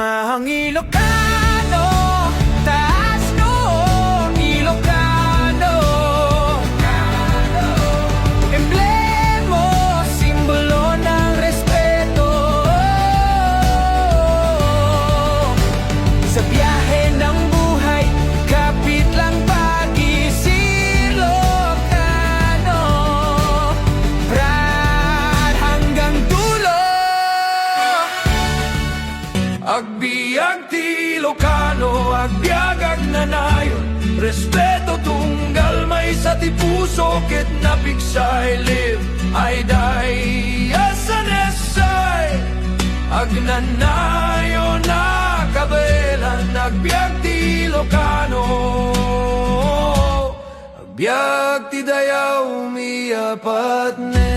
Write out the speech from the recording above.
Mahang Ilocano, taas noo, Ilocano. Emblemo, simbolo ng respeto. Sa biyahe ng buhay, kapit lang pag-isip Ilocano. Brad hanggang dulo. Agbiag ti Ilocano, agbiag agnanayon. Respeto tunggal may sa ti puso, ket napigsay live ay day asanesay. Agnanayon na kabelan, agbiag ti Ilocano. Agbiag ti dayaw umiapat ne.